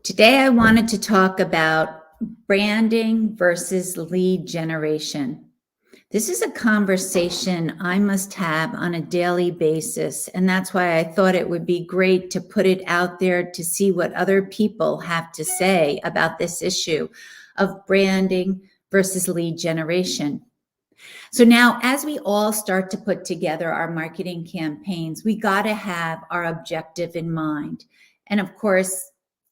Today, I wanted to talk about branding versus lead generation. This is a conversation I must have on a daily basis, and that's why I thought it would be great to put it out there to see what other people have to say about this issue of branding versus lead generation. So now, as we all start to put together our marketing campaigns, we got to have our objective in mind. And of course,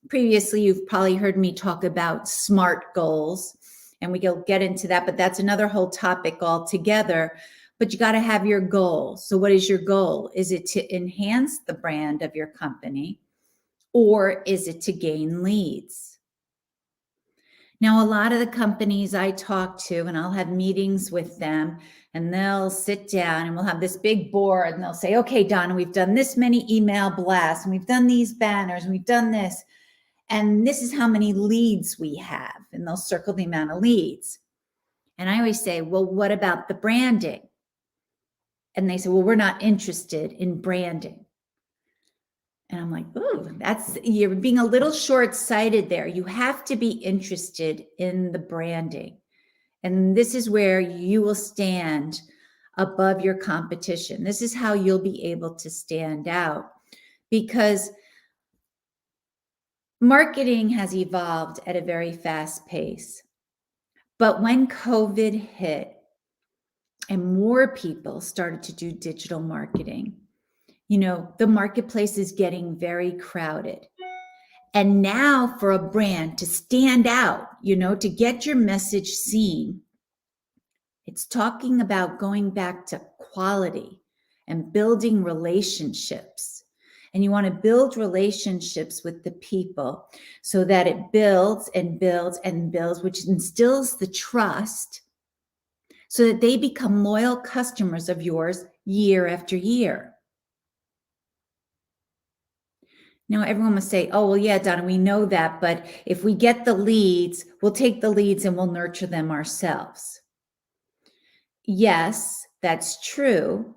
previously, you've probably heard me talk about SMART goals, and we'll get into that, but that's another whole topic altogether. But you got to have your goal. So, what is your goal? Is it to enhance the brand of your company, or is it to gain leads? Now, a lot of the companies I talk to, and I'll have meetings with them, and they'll sit down and we'll have this big board and they'll say, okay, Donna, we've done this many email blasts and we've done these banners and we've done this. And this is how many leads we have. And they'll circle the amount of leads. And I always say, well, what about the branding? And they say, well, we're not interested in branding. And I'm like, ooh, you're being a little short-sighted there. You have to be interested in the branding. And this is where you will stand above your competition. This is how you'll be able to stand out, because marketing has evolved at a very fast pace. But when COVID hit and more people started to do digital marketing, the marketplace is getting very crowded. And now for a brand to stand out, to get your message seen, it's talking about going back to quality and building relationships. And you want to build relationships with the people so that it builds and builds and builds, which instills the trust so that they become loyal customers of yours year after year. Now, everyone must say, oh, well, yeah, Donna, we know that. But if we get the leads, we'll take the leads and we'll nurture them ourselves. Yes, that's true.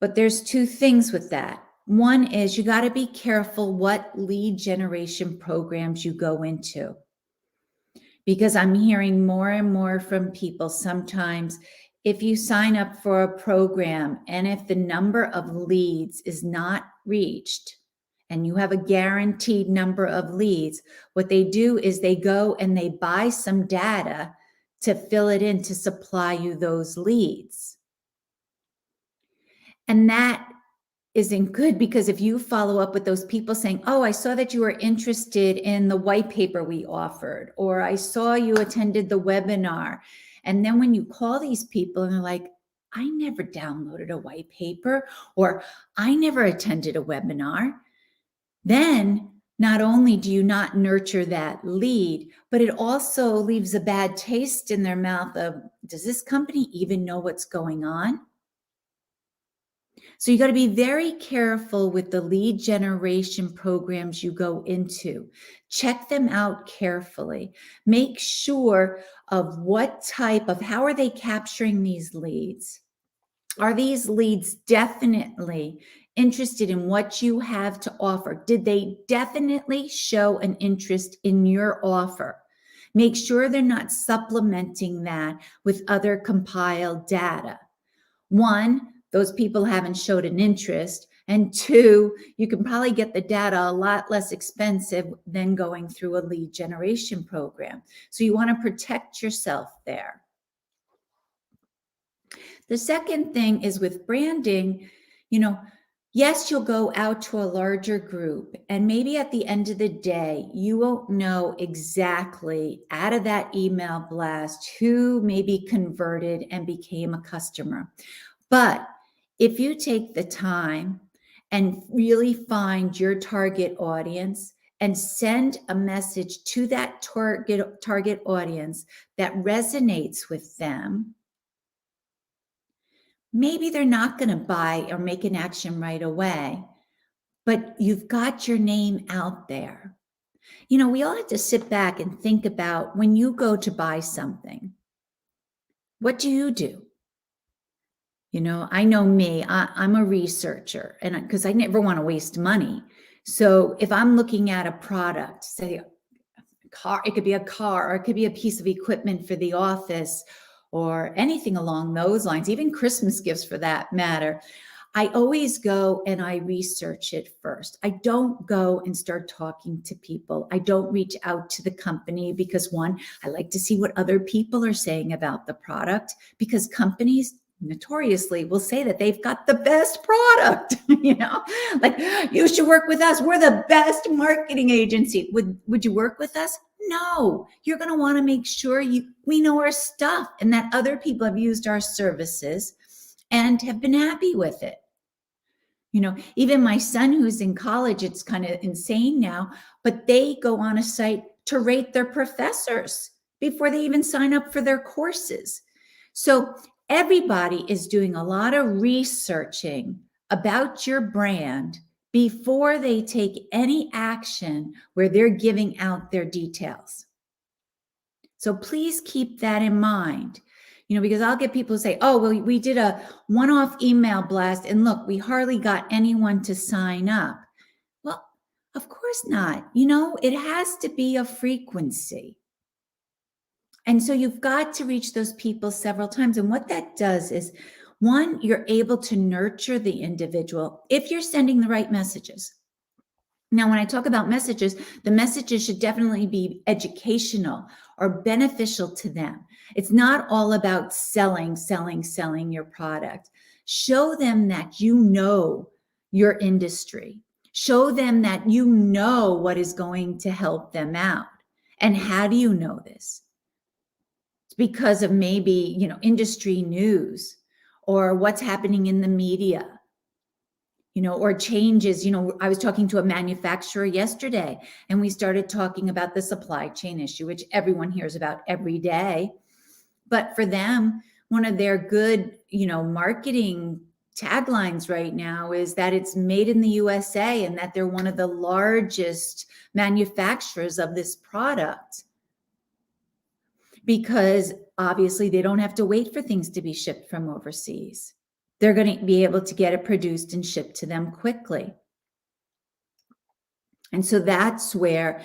But there's two things with that. One is you got to be careful what lead generation programs you go into. Because I'm hearing more and more from people sometimes, if you sign up for a program and if the number of leads is not reached, and you have a guaranteed number of leads, what they do is they go and they buy some data to fill it in to supply you those leads. And that isn't good, because if you follow up with those people saying, oh, I saw that you were interested in the white paper we offered, or I saw you attended the webinar. And then when you call these people and they're like, I never downloaded a white paper, or I never attended a webinar, then not only do you not nurture that lead, but it also leaves a bad taste in their mouth of, does this company even know what's going on? So you got to be very careful with the lead generation programs you go into. Check them out carefully. Make sure of how are they capturing these leads? Are these leads definitely interested in what you have to offer? Did they definitely show an interest in your offer? Make sure they're not supplementing that with other compiled data. One, those people haven't showed an interest. And two, you can probably get the data a lot less expensive than going through a lead generation program. So you want to protect yourself there. The second thing is with branding, yes, you'll go out to a larger group, and maybe at the end of the day, you won't know exactly out of that email blast who maybe converted and became a customer. But if you take the time and really find your target audience and send a message to that target audience that resonates with them, maybe they're not going to buy or make an action right away, but you've got your name out there. We all have to sit back and think about when you go to buy something, what do you do? I know me, I'm a researcher, and because I never want to waste money. So if I'm looking at a product, say a car, it could be a car, or it could be a piece of equipment for the office, or anything along those lines, even Christmas gifts for that matter. I always go and I research it first. I don't go and start talking to people. I don't reach out to the company because, one, I like to see what other people are saying about the product, because companies notoriously will say that they've got the best product, like, you should work with us. We're the best marketing agency. Would you work with us? No, you're going to want to make sure we know our stuff and that other people have used our services and have been happy with it. Even my son who's in college, it's kind of insane now, but they go on a site to rate their professors before they even sign up for their courses. So everybody is doing a lot of researching about your brand before they take any action where they're giving out their details. So please keep that in mind. Because I'll get people who say, oh, well, we did a one-off email blast and look, we hardly got anyone to sign up. Well, of course not. It has to be a frequency. And so you've got to reach those people several times. And what that does is, one, you're able to nurture the individual if you're sending the right messages. Now, when I talk about messages, the messages should definitely be educational or beneficial to them. It's not all about selling your product. Show them that you know your industry. Show them that you know what is going to help them out. And how do you know this? It's because of maybe, industry news or what's happening in the media. Or changes. I was talking to a manufacturer yesterday, and we started talking about the supply chain issue, which everyone hears about every day. But for them, one of their good, marketing taglines right now is that it's made in the USA and that they're one of the largest manufacturers of this product. Because obviously they don't have to wait for things to be shipped from overseas. They're going to be able to get it produced and shipped to them quickly. And so that's where,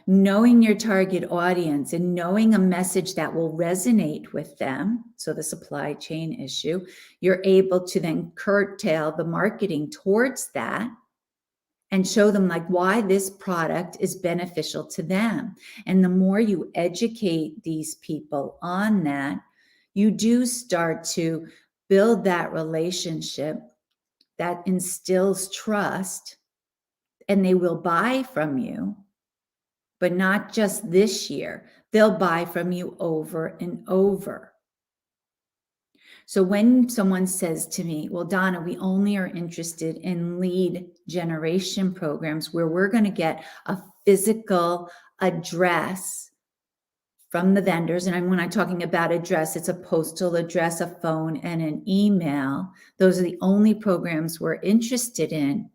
knowing your target audience and knowing a message that will resonate with them, so the supply chain issue, you're able to then curtail the marketing towards that and show them why this product is beneficial to them. And the more you educate these people on that, you do start to build that relationship that instills trust, and they will buy from you, but not just this year. They'll buy from you over and over. So when someone says to me, well, Donna, we only are interested in lead generation programs where we're going to get a physical address from the vendors. And when I'm talking about address, it's a postal address, a phone, and an email. Those are the only programs we're interested in.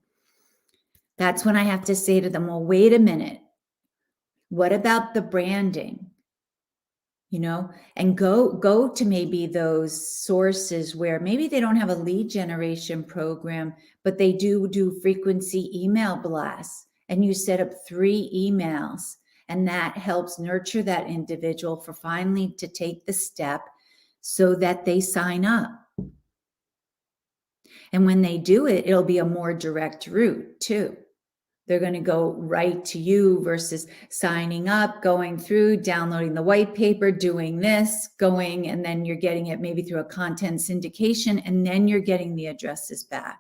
That's when I have to say to them, well, wait a minute. What about the branding? And go to maybe those sources where maybe they don't have a lead generation program, but they do frequency email blasts, and you set up 3 emails. And that helps nurture that individual for finally to take the step so that they sign up. And when they do it, it'll be a more direct route too. They're going to go right to you versus signing up, going through, downloading the white paper, doing this, and then you're getting it maybe through a content syndication, and then you're getting the addresses back.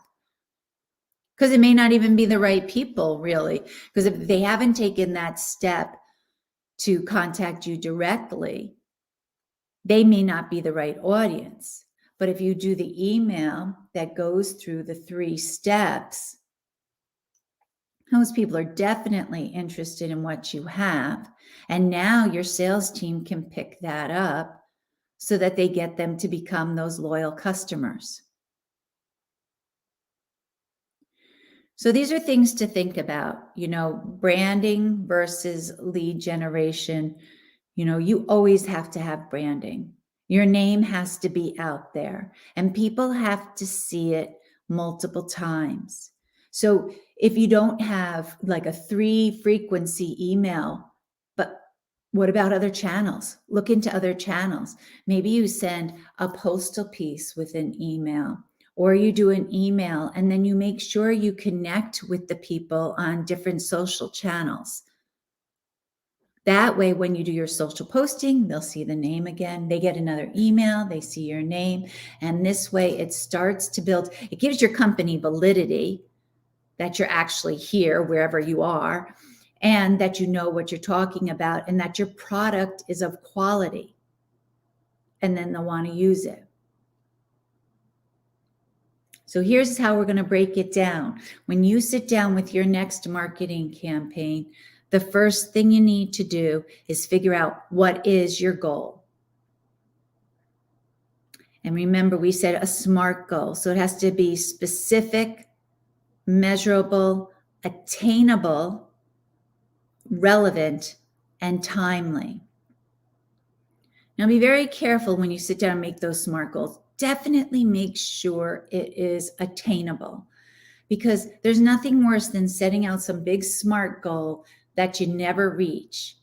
Because it may not even be the right people, really. Because if they haven't taken that step to contact you directly, they may not be the right audience. But if you do the email that goes through the 3 steps, those people are definitely interested in what you have. And now your sales team can pick that up so that they get them to become those loyal customers. So these are things to think about, branding versus lead generation. You always have to have branding. Your name has to be out there, and people have to see it multiple times. So if you don't have like a 3 frequency email, but what about other channels? Look into other channels. Maybe you send a postal piece with an email, or you do an email and then you make sure you connect with the people on different social channels. That way, when you do your social posting, they'll see the name again. They get another email, they see your name. And this way it starts to build, it gives your company validity that you're actually here wherever you are, and that you know what you're talking about, and that your product is of quality. And then they'll want to use it. So here's how we're going to break it down. When you sit down with your next marketing campaign, the first thing you need to do is figure out what is your goal. And remember, we said a SMART goal. So it has to be specific, measurable, attainable, relevant, and timely. Now be very careful when you sit down and make those SMART goals. Definitely make sure it is attainable, because there's nothing worse than setting out some big SMART goal that you never reach,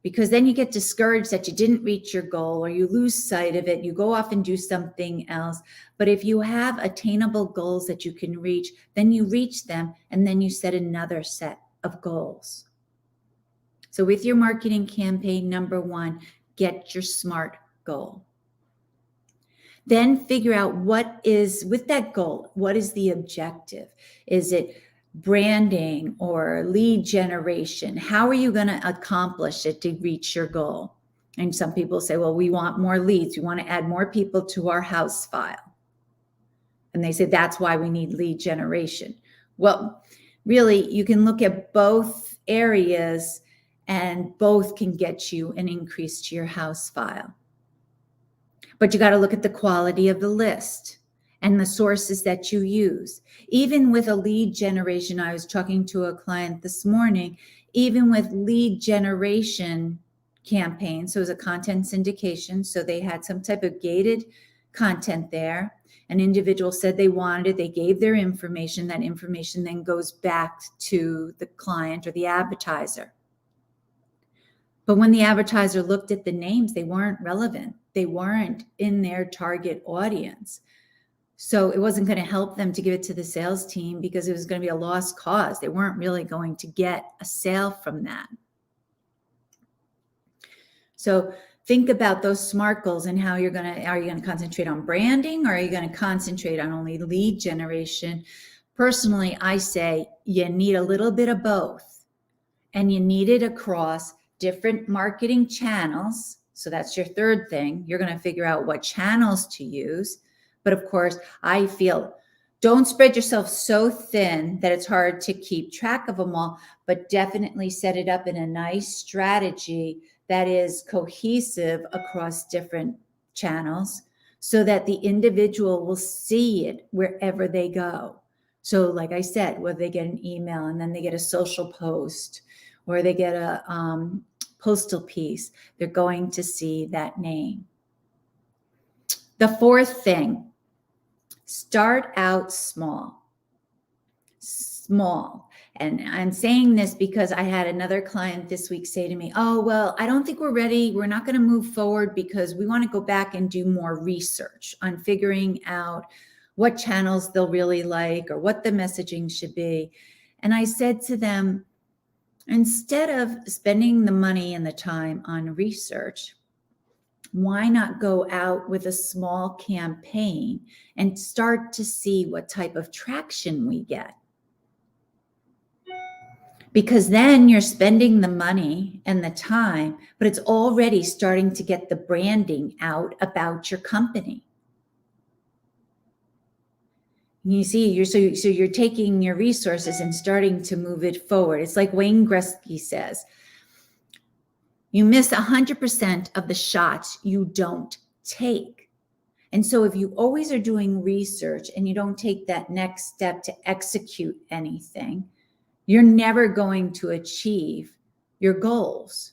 because then you get discouraged that you didn't reach your goal, or you lose sight of it. You go off and do something else. But if you have attainable goals that you can reach, then you reach them, and then you set another set of goals. So with your marketing campaign, number 1, get your SMART goal. Then figure out what is, with that goal, what is the objective? Is it branding or lead generation? How are you going to accomplish it to reach your goal? And some people say, well, we want more leads. We want to add more people to our house file. And they say, that's why we need lead generation. Well, really, you can look at both areas, and both can get you an increase to your house file. But you got to look at the quality of the list and the sources that you use. Even with a lead generation, I was talking to a client this morning, even with lead generation campaigns, so it was a content syndication, so they had some type of gated content there. An individual said they wanted it, they gave their information, that information then goes back to the client or the advertiser. But when the advertiser looked at the names, they weren't relevant. They weren't in their target audience. So it wasn't going to help them to give it to the sales team, because it was going to be a lost cause. They weren't really going to get a sale from that. So think about those SMART goals and how are you going to concentrate on branding, or are you going to concentrate on only lead generation? Personally, I say you need a little bit of both, and you need it across different marketing channels. So that's your third thing. You're going to figure out what channels to use. But of course, I feel don't spread yourself so thin that it's hard to keep track of them all, but definitely set it up in a nice strategy that is cohesive across different channels, so that the individual will see it wherever they go. So like I said, whether they get an email and then they get a social post, or they get a postal piece, they're going to see that name. The fourth thing, start out small. Small. And I'm saying this because I had another client this week say to me, oh, well, I don't think we're ready. We're not going to move forward because we want to go back and do more research on figuring out what channels they'll really like, or what the messaging should be. And I said to them, instead of spending the money and the time on research, why not go out with a small campaign and start to see what type of traction we get? Because then you're spending the money and the time, but it's already starting to get the branding out about your company. You see, you're taking your resources and starting to move it forward. It's like Wayne Gretzky says, you miss 100% of the shots you don't take. And so if you always are doing research and you don't take that next step to execute anything, you're never going to achieve your goals.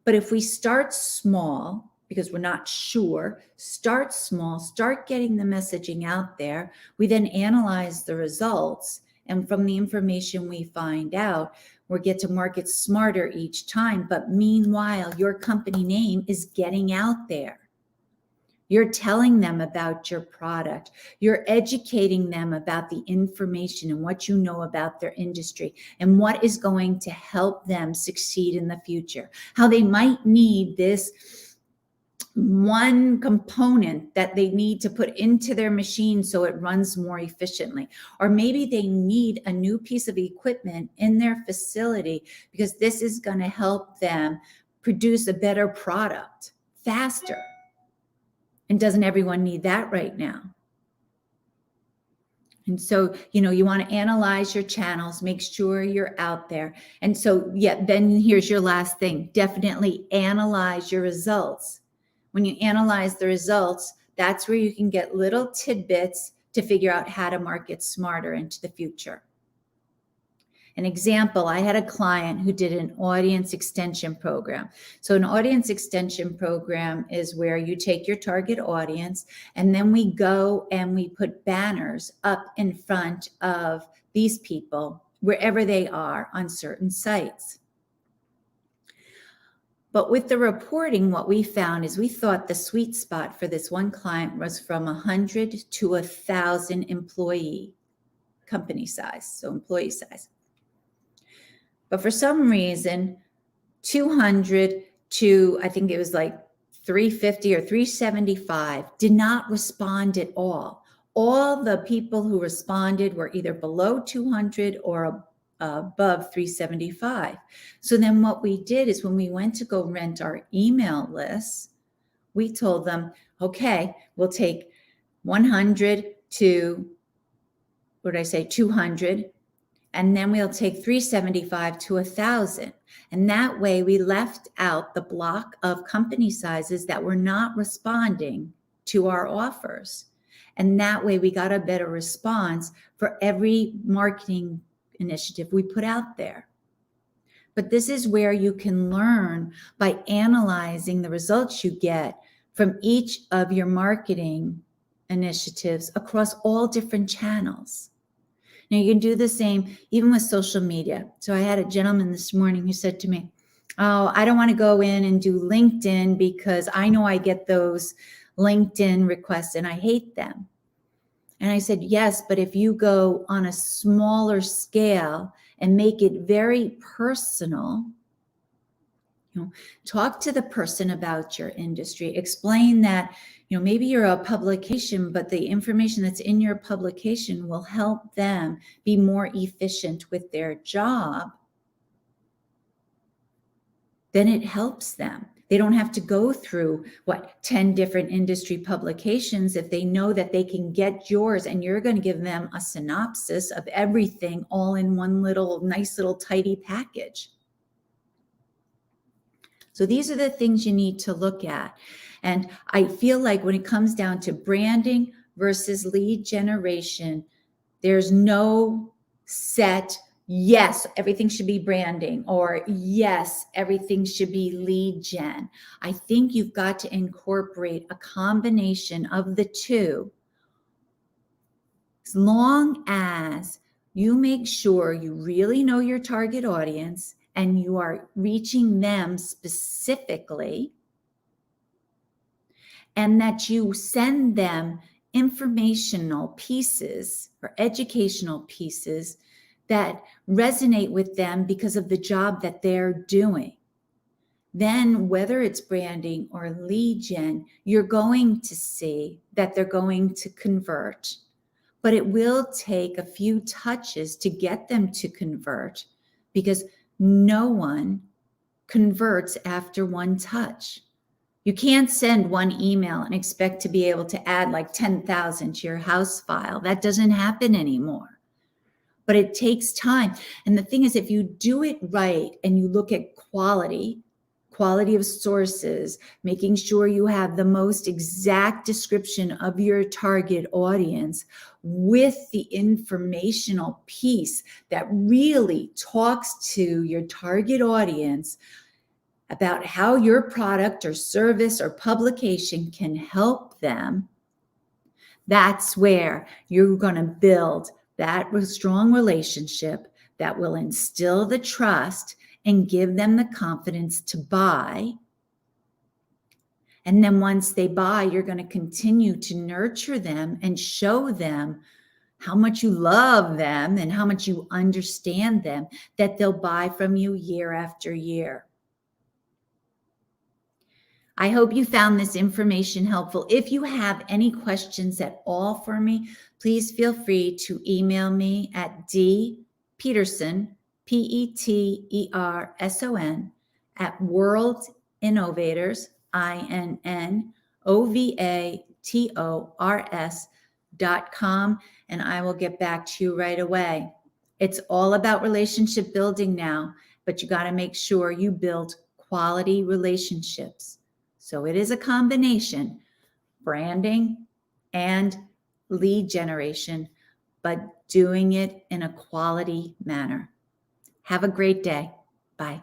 But if we start small, because we're not sure, start small, start getting the messaging out there. We then analyze the results And from the information we find out, we'll get to market smarter each time. But meanwhile, your company name is getting out there. You're telling them about your product. You're educating them about the information and what you know about their industry and what is going to help them succeed in the future. How they might need this one component that they need to put into their machine so it runs more efficiently. Or maybe they need a new piece of equipment in their facility because this is going to help them produce a better product faster. And doesn't everyone need that right now? And so, you want to analyze your channels, make sure you're out there. And so, then here's your last thing. Definitely analyze your results. When you analyze the results, that's where you can get little tidbits to figure out how to market smarter into the future. An example, I had a client who did an audience extension program. So an audience extension program is where you take your target audience and then we go and we put banners up in front of these people wherever they are on certain sites. But with the reporting, what we found is we thought the sweet spot for this one client was from 100 to 1,000 employee company size, so employee size. But for some reason, 200 to, I think it was like 350 or 375 did not respond at all. All the people who responded were either below 200 or above 375. So then what we did is when we went to go rent our email lists, we told them, okay, we'll take 100 to, 200. And then we'll take 375 to 1,000. And that way we left out the block of company sizes that were not responding to our offers. And that way we got a better response for every marketing initiative we put out there. But this is where you can learn by analyzing the results you get from each of your marketing initiatives across all different channels. Now, you can do the same even with social media. So I had a gentleman this morning who said to me, oh, I don't want to go in and do LinkedIn because I know I get those LinkedIn requests and I hate them. And I said, yes, but if you go on a smaller scale and make it very personal, talk to the person about your industry, explain that, maybe you're a publication, but the information that's in your publication will help them be more efficient with their job. Then it helps them. They don't have to go through 10 different industry publications if they know that they can get yours and you're going to give them a synopsis of everything all in one nice little tidy package. So these are the things you need to look at. And I feel like when it comes down to branding versus lead generation, there's no set, yes, everything should be branding, or yes, everything should be lead gen. I think you've got to incorporate a combination of the two, as long as you make sure you really know your target audience and you are reaching them specifically, and that you send them informational pieces or educational pieces that resonate with them because of the job that they're doing. Then whether it's branding or lead gen, you're going to see that they're going to convert. But it will take a few touches to get them to convert because no one converts after one touch. You can't send one email and expect to be able to add like 10,000 to your house file. That doesn't happen anymore. But it takes time. And the thing is, if you do it right and you look at quality of sources, making sure you have the most exact description of your target audience with the informational piece that really talks to your target audience about how your product or service or publication can help them, that's where you're going to build that strong relationship that will instill the trust and give them the confidence to buy. And then once they buy, you're going to continue to nurture them and show them how much you love them and how much you understand them, that they'll buy from you year after year. I hope you found this information helpful. If you have any questions at all for me, please feel free to email me at dpeterson, Peterson, at worldinnovators, INNOVATORS.com, and I will get back to you right away. It's all about relationship building now, but you got to make sure you build quality relationships. So it is a combination, branding and lead generation, but doing it in a quality manner. Have a great day. Bye.